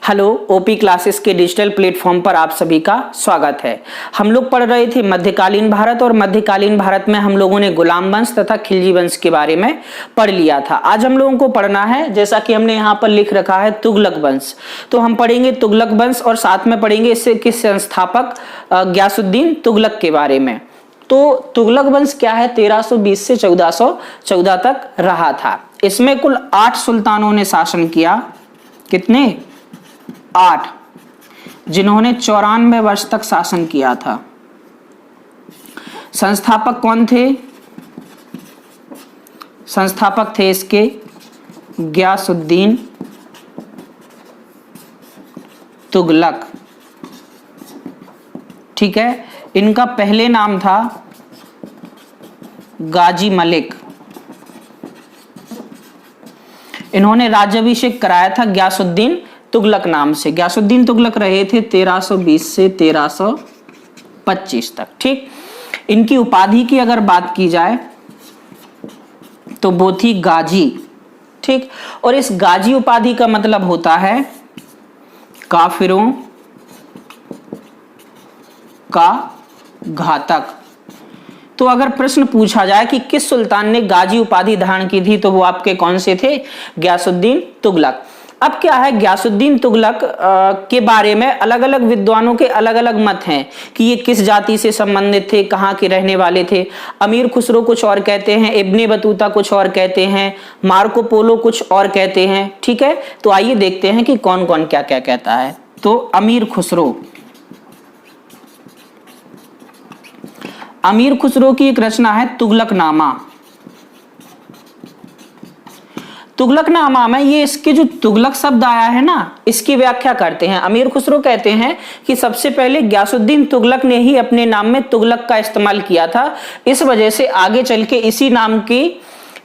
Hello, OP classes के digital platform पर आप सभी का स्वागत है। हम लोग पढ़ रहे थे मध्यकालीन भारत और मध्यकालीन भारत में हम लोगों ने गुलाम वंश तथा खिलजी वंश के बारे में पढ़ लिया था। आज हम लोगों को पढ़ना है, जैसा कि हमने यहाँ पर लिख रखा है, तुगलक वंश। तो हम पढ़ेंगे तुगलक वंश और साथ में पढ़ेंगे इससे के संस्थापक गयासुद्दीन तुगलक के बारे में। तो तुगलक वंश क्या है, 1320 से 1414 तक रहा था। इसमें कुल 8 सुल्तानों ने शासन किया। कितने? 8, जिन्होंने 94 वर्ष तक शासन किया था। संस्थापक कौन थे? संस्थापक थे इसके गयासुद्दीन तुगलक। ठीक है, इनका पहले नाम था गाजी मलिक। इन्होंने राज्याभिषेक कराया था गयासुद्दीन तुगलक नाम से। गयासुद्दीन तुगलक रहे थे 1320 से 1325 तक। ठीक, इनकी उपाधि की अगर बात की जाए तो वो थी गाजी। ठीक, और इस गाजी उपाधि का मतलब होता है काफिरों का घातक। तो अगर प्रश्न पूछा जाए कि किस सुल्तान ने गाजी उपाधि धारण की थी, तो वो आपके कौन से थे? गयासुद्दीन तुगलक। अब क्या है, गयासुद्दीन तुगलक के बारे में अलग अलग विद्वानों के अलग अलग मत हैं कि ये किस जाति से संबंधित थे, कहाँ के रहने वाले थे। अमीर खुसरो कुछ और कहते हैं, इब्ने बतूता कुछ और कहते हैं, मार्को पोलो कुछ और कहते हैं। ठीक है, तो आइए देखते हैं कि कौन कौन क्या क्या कहता है। तो अमीर खुसरो की एक रचना है तुगलकनामा। तुगलकनामा में ये इसके जो तुगलक शब्द आया है ना, इसकी व्याख्या करते हैं। अमीर खुसरो कहते हैं कि सबसे पहले गयासुद्दीन तुगलक ने ही अपने नाम में तुगलक का इस्तेमाल किया था। इस वजह से आगे चल के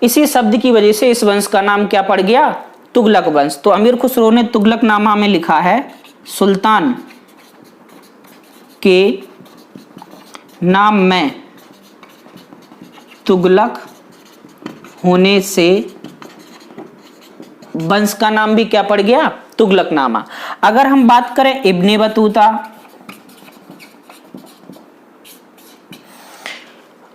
इसी शब्द की वजह से इस वंश का नाम क्या पड़ गया? तुगलक वंश। तो अमीर खुसरो ने तुगलकनामा में लिखा है, सुल्तान के नाम में तुगलक होने से वंश का नाम भी क्या पड़ गया? तुगलकनामा। अगर हम बात करें इब्ने बतूता,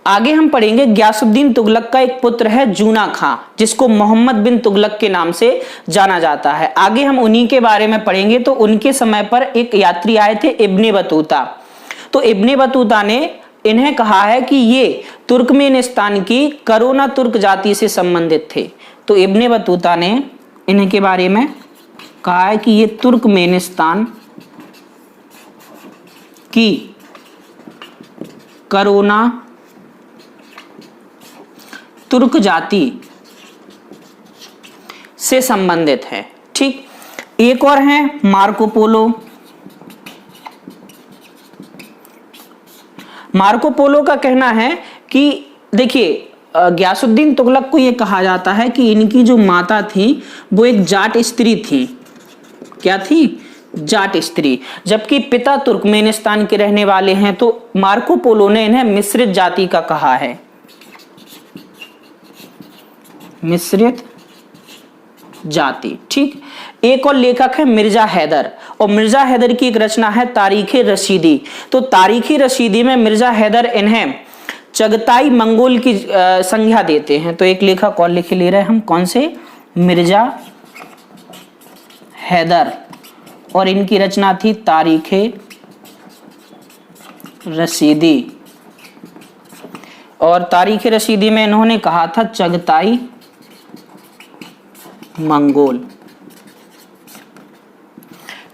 आगे हम पढ़ेंगे गयासुद्दीन तुगलक का एक पुत्र है जूना खां, जिसको मोहम्मद बिन तुगलक के नाम से जाना जाता है। आगे हम उन्हीं के बारे में पढ़ेंगे। तो उनके समय पर एक यात्री आए थे, इब्ने बतूता। तो इब्ने बतूता ने इन्हें कहा है कि ये तुर्कमेनिस्तान की करोना तुर्क जाति से संबंधित थे। तो इब्ने बतूता ने इन्हें के बारे में कहा है कि ये तुर्कमेनिस्तान की करोना तुर्क जाति से संबंधित है। ठीक, एक और है मार्को पोलो। मार्को पोलो का कहना है कि देखिए, गयासुद्दीन तुगलक को यह कहा जाता है कि इनकी जो माता थी वो एक जाट स्त्री थी। क्या थी? जाट स्त्री। जबकि पिता तुर्कमेनिस्तान के रहने वाले हैं। तो मार्को पोलो ने इन्हें मिश्रित जाति का कहा है, मिश्रित जाति। ठीक, एक और लेखक है मिर्जा हैदर, और मिर्जा हैदर की एक रचना है तारीखे रशीदी। तो तारीखे रशीदी में मिर्जा हैदर इन्हें चगताई मंगोल की संज्ञा देते हैं। तो एक लेखक और लिख ले रहे हैं हम, कौन से? मिर्जा हैदर, और इनकी रचना थी तारीखे रशीदी। और तारीखे रशीदी में इन्होंने कहा था चगताई मंगोल।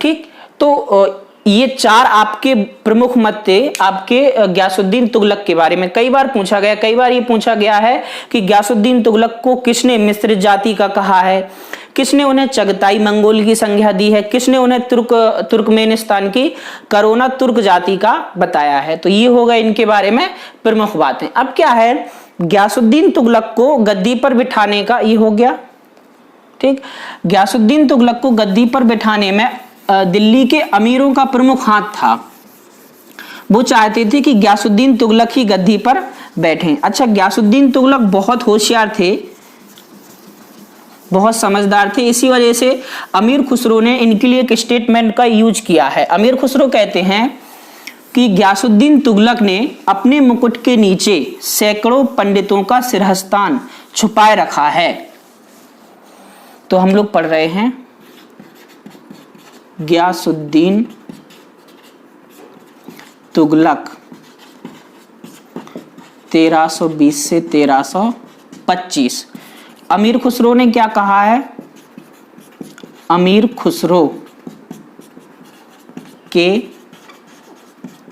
ठीक, तो ये 4 आपके प्रमुख मत थे आपके गयासुद्दीन तुगलक के बारे में। कई बार पूछा गया, कई बार ये पूछा गया है कि गयासुद्दीन तुगलक को किसने मिश्रित जाति का कहा है, किसने उन्हें चगताई मंगोल की संज्ञा दी है, किसने उन्हें तुर्कमेनिस्तान की करोना तुर्क जाति का बताया है। तो ये होगा इनके बारे में प्रमुख बातें। अब क्या है, गयासुद्दीन तुगलक को गद्दी पर बिठाने का ये हो गया। ठीक, गयासुद्दीन तुगलक को गद्दी पर बिठाने में दिल्ली के अमीरों का प्रमुख हाथ था। वो चाहते थे कि गयासुद्दीन तुगलक ही गद्दी पर बैठें। अच्छा, गयासुद्दीन तुगलक बहुत होशियार थे, बहुत समझदार थे, इसी वजह से अमीर खुसरो ने इनके लिए एक स्टेटमेंट का यूज किया है। अमीर खुसरो कहते हैं कि गयासुद्दीन तुगलक ने अपने मुकुट के नीचे सैकड़ों पंडितों का सिरहस्तान छुपाए रखा है। तो हम लोग पढ़ रहे हैं, गयासुद्दीन तुगलक 1320 से 1325। अमीर खुसरो ने क्या कहा है? अमीर खुसरो के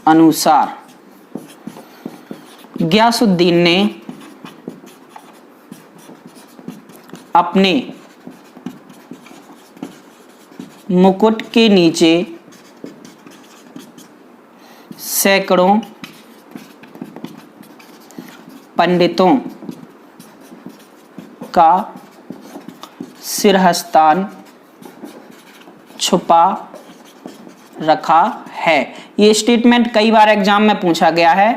अनुसार गयासुद्दीन ने अपने मुकुट के नीचे सैकड़ों पंडितों का सिरहस्तान छुपा रखा है। ये स्टेटमेंट कई बार एग्जाम में पूछा गया है।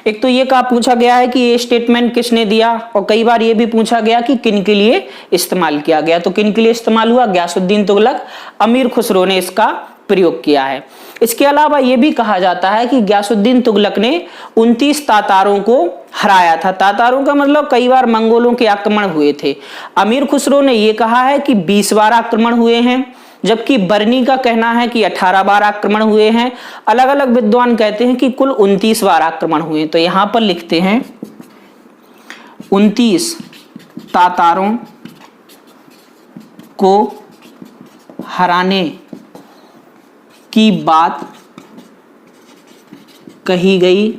एक तो ये कहा पूछा गया है कि ये स्टेटमेंट किसने दिया, और कई बार ये भी पूछा गया कि किन के लिए इस्तेमाल किया गया। तो किन के लिए इस्तेमाल हुआ? गयासुद्दीन तुगलक, अमीर खुसरो ने इसका प्रयोग किया है। इसके अलावा यह भी कहा जाता है कि गयासुद्दीन तुगलक ने 29 तातारों को हराया था। तातारों का मतलब कई बार मंगोलों के आक्रमण हुए थे। अमीर खुसरो ने यह कहा है कि 20 बार आक्रमण हुए हैं, जबकि बर्नी का कहना है कि 18 बार आक्रमण हुए हैं। अलग अलग विद्वान कहते हैं कि कुल 29 बार आक्रमण हुए। तो यहां पर लिखते हैं 29 तातारों को हराने की बात कही गई।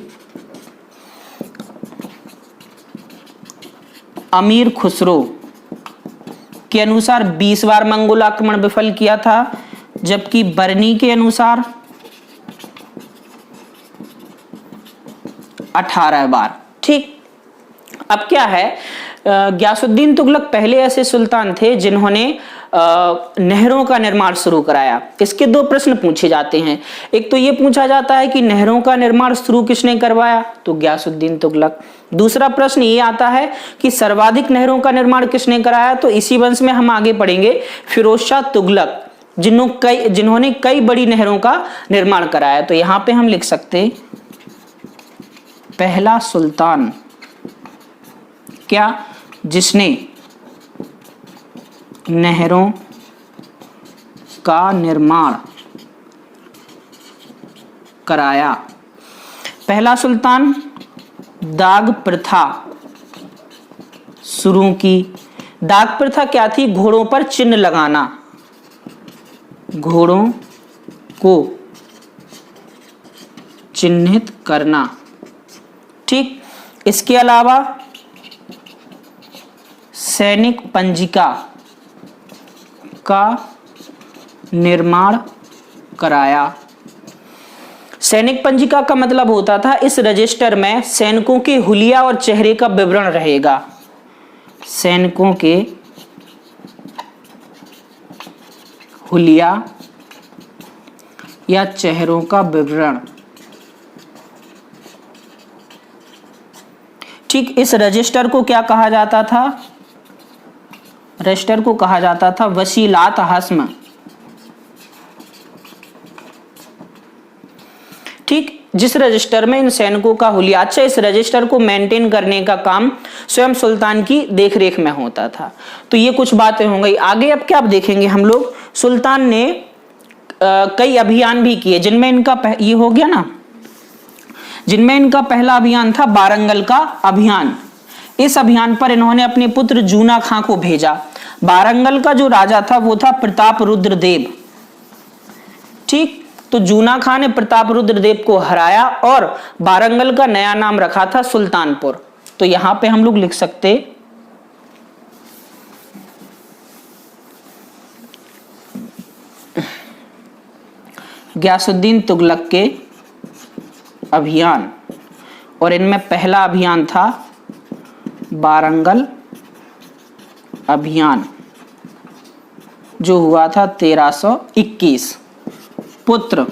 अमीर खुसरो के अनुसार 20 बार मंगोल आक्रमण विफल किया था, जबकि बर्नी के अनुसार 18 बार। ठीक, अब क्या है, गयासुद्दीन तुगलक पहले ऐसे सुल्तान थे जिन्होंने नहरों का निर्माण शुरू कराया। इसके दो प्रश्न पूछे जाते हैं। एक तो ये पूछा जाता है कि नहरों का निर्माण शुरू किसने करवाया? तो गयासुद्दीन तुगलक। दूसरा प्रश्न ये आता है कि सर्वाधिक नहरों का निर्माण किसने कराया? तो इसी वंश में हम आगे पढ़ेंगे फिरोज शाह तुगलक, जिन्होंने कई बड़ी नहरों का निर्माण कराया। तो यहां पे हम लिख सकते पहला सुल्तान क्या जिसने नहरों का निर्माण कराया। पहला सुल्तान दाग प्रथा शुरू की। दाग प्रथा क्या थी? घोड़ों पर चिन्ह लगाना, घोड़ों को चिन्हित करना। ठीक, इसके अलावा सैनिक पंजिका का निर्माण कराया। सैनिक पंजिका का मतलब होता था इस रजिस्टर में सैनिकों के हुलिया और चेहरे का विवरण रहेगा। सैनिकों के हुलिया या चेहरों का विवरण। ठीक, इस रजिस्टर को क्या कहा जाता था? रजिस्टर को कहा जाता था वसीलात हस्म। ठीक, जिस रजिस्टर में इन सैनिकों का हुलिया, अच्छा, इस रजिस्टर को मेंटेन करने का काम स्वयं सुल्तान की देखरेख में होता था। तो ये कुछ बातें हो गई। आगे अब क्या देखेंगे हम लोग, सुल्तान ने कई अभियान भी किए, जिनमें इनका ये हो गया ना, जिनमें इनका पहला अभियान था बारंगल का अभियान। इस अभियान पर इन्होंने अपने पुत्र जूना खां को भेजा। बारंगल का जो राजा था वो था प्रताप रुद्र देव। ठीक, तो जूना खां ने प्रताप रुद्र देव को हराया और बारंगल का नया नाम रखा था सुल्तानपुर। तो यहां पे हम लोग लिख सकते गयासुद्दीन तुगलक के अभियान, और इनमें पहला अभियान था बारंगल अभियान, जो हुआ था 1321। पुत्र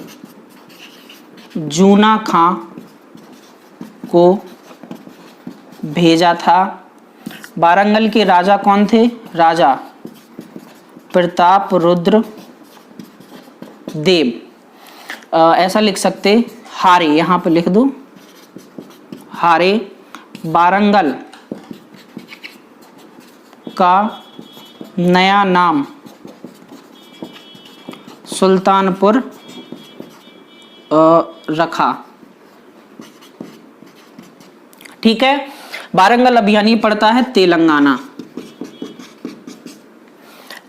जूना खां को भेजा था। बारंगल के राजा कौन थे? राजा प्रताप रुद्र देव, ऐसा लिख सकते हारे, यहां पर लिख दो हारे वारंगल का नया नाम सुल्तानपुर रखा। ठीक है, वारंगल अभियान ये पड़ता है तेलंगाना।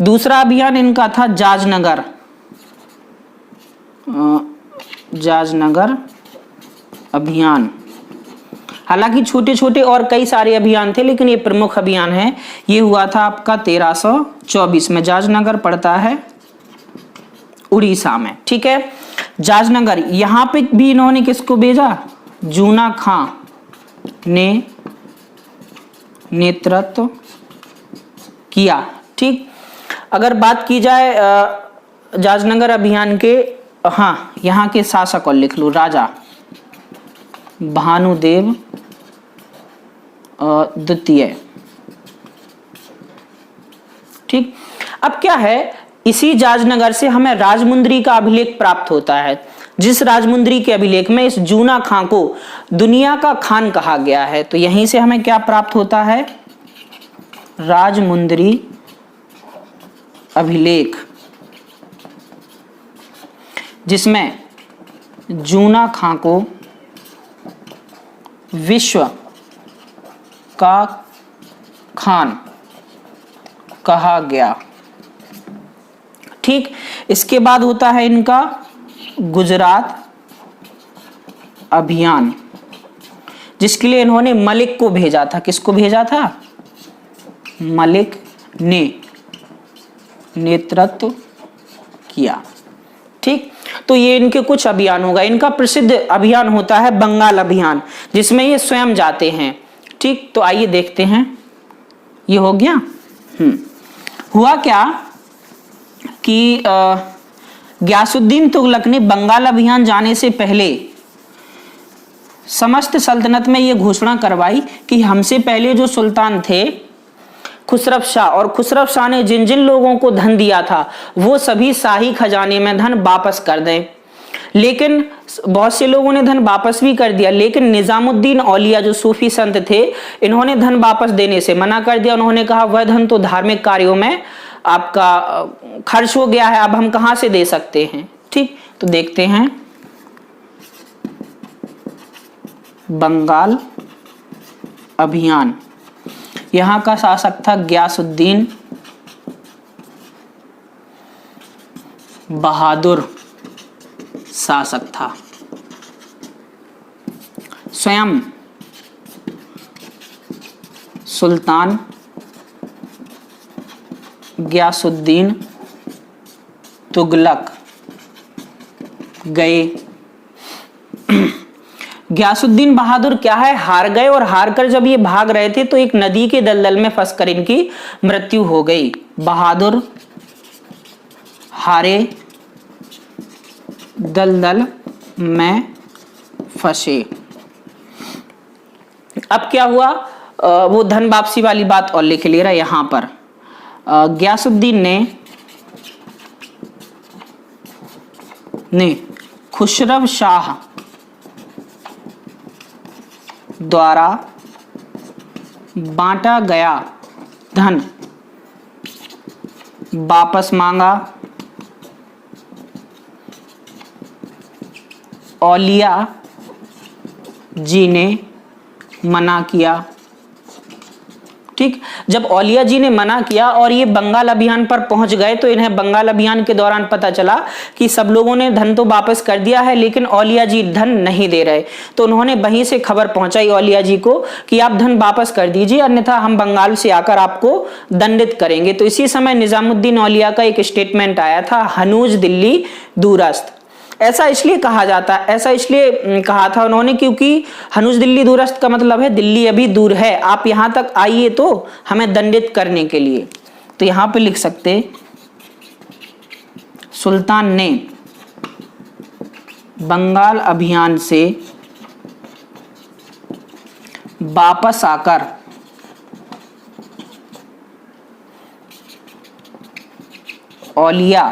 दूसरा अभियान इनका था जाजनगर, जाजनगर अभियान। हालांकि छोटे छोटे और कई सारे अभियान थे, लेकिन ये प्रमुख अभियान है। ये हुआ था आपका 1324 में। जाजनगर पड़ता है उड़ीसा में। ठीक है, जाजनगर, यहां पे भी इन्होंने किसको भेजा? जूना खां ने नेतृत्व किया। ठीक, अगर बात की जाए जाजनगर अभियान के, हाँ यहाँ के शासक और लिख लो, राजा भानुदेव द्वितीय। ठीक, अब क्या है, इसी जाजनगर से हमें राजमुंद्री का अभिलेख प्राप्त होता है, जिस राजमुंद्री के अभिलेख में इस जूना खां को दुनिया का खान कहा गया है। तो यहीं से हमें क्या प्राप्त होता है? राजमुंद्री अभिलेख, जिसमें जूना खां को विश्व का खान कहा गया। ठीक, इसके बाद होता है इनका गुजरात अभियान, जिसके लिए इन्होंने मलिक को भेजा था। किसको भेजा था? मलिक ने नेतृत्व किया। ठीक, तो ये इनके कुछ अभियान होगा। इनका प्रसिद्ध अभियान होता है बंगाल अभियान, जिसमें ये स्वयं जाते हैं। ठीक, तो आइए देखते हैं। ये हो गया। हुआ क्या कि गयासुद्दीन तुगलक ने बंगाल अभियान जाने से पहले समस्त सल्तनत में यह घोषणा करवाई कि हमसे पहले जो सुल्तान थे खुसरव शाह, और खुसरव शाह ने जिन जिन लोगों को धन दिया था वो सभी शाही खजाने में धन वापस कर दें। लेकिन बहुत से लोगों ने धन वापस भी कर दिया, लेकिन निजामुद्दीन औलिया जो सूफी संत थे, इन्होंने धन वापस देने से मना कर दिया। उन्होंने कहा वह धन तो धार्मिक कार्यों में आपका खर्च हो गया है, अब हम कहां से दे सकते हैं। ठीक, तो देखते हैं बंगाल अभियान। यहां का शासक था गयासुद्दीन बहादुर शासक था। स्वयं सुल्तान गयासुद्दीन तुगलक गए। गयासुद्दीन बहादुर क्या है, हार गए, और हार कर जब ये भाग रहे थे तो एक नदी के दलदल में फंसकर इनकी मृत्यु हो गई। बहादुर हारे, दलदल में फंसे। अब क्या हुआ, वो धन वापसी वाली बात और लिख ले रहा है यहां पर। गयासुद्दीन ने खुसरव शाह द्वारा बांटा गया धन वापस मांगा। औलिया जी ने मना किया। ठीक, जब औलिया जी ने मना किया और ये बंगाल अभियान पर पहुंच गए तो इन्हें बंगाल अभियान के दौरान पता चला कि सब लोगों ने धन तो वापस कर दिया है, लेकिन औलिया जी धन नहीं दे रहे। तो उन्होंने वहीं से खबर पहुंचाई औलिया जी को कि आप धन वापस कर दीजिए, अन्यथा हम बंगाल से आकर आपको दंडित करेंगे। तो इसी समय निजामुद्दीन औलिया का एक स्टेटमेंट आया था, हनूज दिल्ली दूरस्थ। ऐसा इसलिए कहा था उन्होंने क्योंकि हनुज दिल्ली दूरस्थ का मतलब है दिल्ली अभी दूर है, आप यहां तक आइए तो हमें दंडित करने के लिए। तो यहां पे लिख सकते सुल्तान ने बंगाल अभियान से वापस आकर औलिया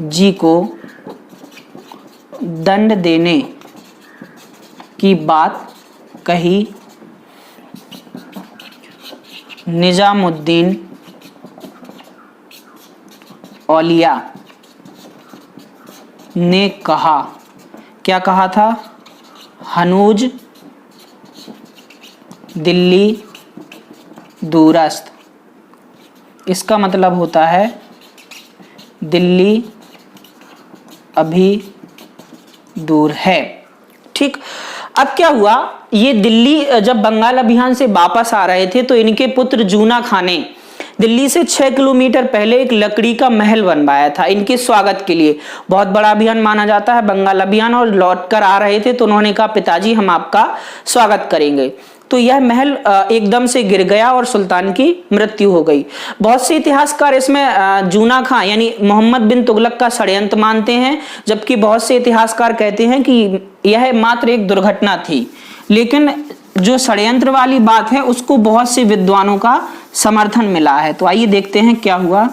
जी को दंड देने की बात कही। निजामुद्दीन औलिया ने कहा, क्या कहा था? हनूज दिल्ली दूरस्थ। इसका मतलब होता है दिल्ली अभी दूर है। ठीक, अब क्या हुआ, ये दिल्ली जब बंगाल अभियान से वापस आ रहे थे तो इनके पुत्र जूना खां ने दिल्ली से 6 किलोमीटर पहले एक लकड़ी का महल बनवाया था इनके स्वागत के लिए। बहुत बड़ा अभियान माना जाता है बंगाल अभियान, और लौट कर आ रहे थे तो उन्होंने कहा पिताजी हम आपका स्वागत करेंगे। तो यह महल एकदम से गिर गया और सुल्तान की मृत्यु हो गई। बहुत से इतिहासकार इसमें जूना खां यानी मोहम्मद बिन तुगलक का षड्यंत्र मानते हैं, जबकि बहुत से इतिहासकार कहते हैं कि यह मात्र एक दुर्घटना थी। लेकिन जो षड्यंत्र वाली बात है उसको बहुत से विद्वानों का समर्थन मिला है। तो आइए देखते हैं क्या हुआ।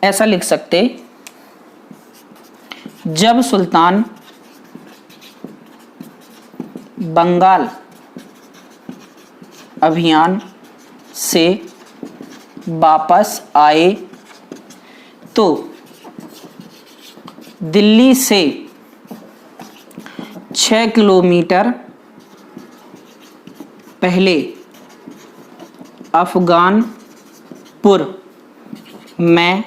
ऐसा लिख सकते, जब सुल्तान बंगाल अभियान से वापस आए तो दिल्ली से 6 किलोमीटर पहले अफगानपुर में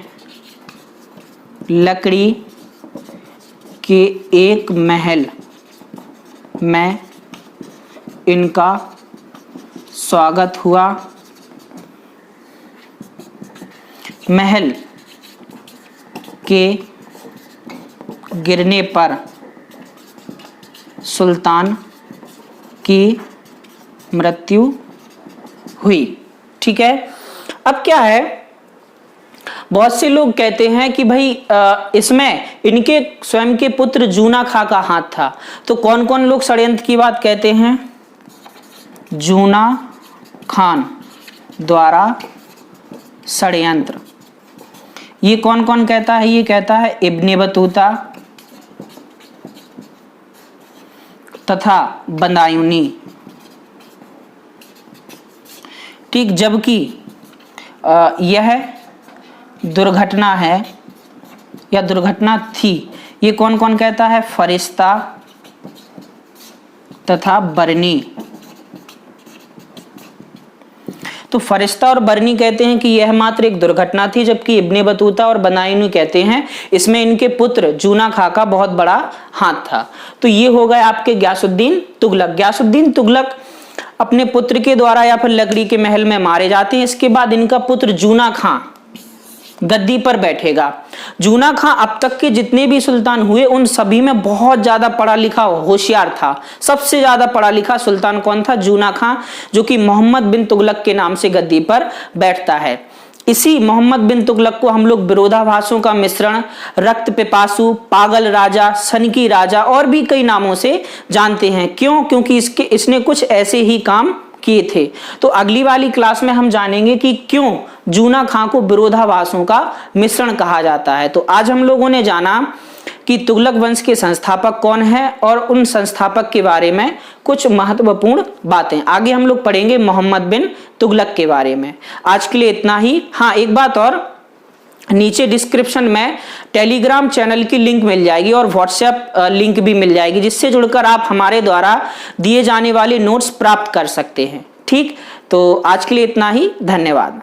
लकड़ी के एक महल में इनका स्वागत हुआ। महल के गिरने पर सुल्तान की मृत्यु हुई। ठीक है, अब क्या है, बहुत से लोग कहते हैं कि भाई इसमें इनके स्वयं के पुत्र जूना खां का हाथ था। तो कौन कौन लोग षड्यंत्र की बात कहते हैं? जूना खान द्वारा षड्यंत्र, ये कौन कौन कहता है? ये कहता है इब्ने बतूता तथा बदायूनी। ठीक, जबकि यह दुर्घटना है या दुर्घटना थी, ये कौन कौन कहता है? फरिश्ता तथा बरनी। तो फरिश्ता और बरनी कहते हैं कि यह मात्र एक दुर्घटना थी, जबकि इब्ने बतूता और बदायूनी कहते हैं इसमें इनके पुत्र जूना खां का बहुत बड़ा हाथ था। तो ये हो गए आपके ग्यासुद्दीन तुगलक। ग्यासुद्दीन तुगलक अपने पुत्र के द्वारा या फिर लकड़ी के महल में मारे जाते हैं। इसके बाद इनका पुत्र जूना खां गद्दी पर बैठेगा। जूना खां अब तक के जितने भी सुल्तान हुए उन सभी में बहुत ज्यादा पढ़ा लिखा होशियार था। सबसे ज्यादा पढ़ा लिखा सुल्तान कौन था? जूना खां, जो कि मोहम्मद बिन तुगलक के नाम से गद्दी पर बैठता है। इसी मोहम्मद बिन तुगलक को हम लोग विरोधाभासों का मिश्रण, रक्त पिपासु, पागल राजा, सनकी राजा और भी कई नामों से जानते हैं। क्यों? क्योंकि इसने कुछ ऐसे ही काम किए थे। तो अगली वाली क्लास में हम जानेंगे कि क्यों जूना खां को विरोधाभासों का मिश्रण कहा जाता है। तो आज हम लोगों ने जाना कि तुगलक वंश के संस्थापक कौन है और उन संस्थापक के बारे में कुछ महत्वपूर्ण बातें। आगे हम लोग पढ़ेंगे मोहम्मद बिन तुगलक के बारे में। आज के लिए इतना ही। हाँ, एक बात और, नीचे डिस्क्रिप्शन में टेलीग्राम चैनल की लिंक मिल जाएगी और व्हाट्सएप लिंक भी मिल जाएगी, जिससे जुड़कर आप हमारे द्वारा दिए जाने वाले नोट्स प्राप्त कर सकते हैं। ठीक, तो आज के लिए इतना ही। धन्यवाद।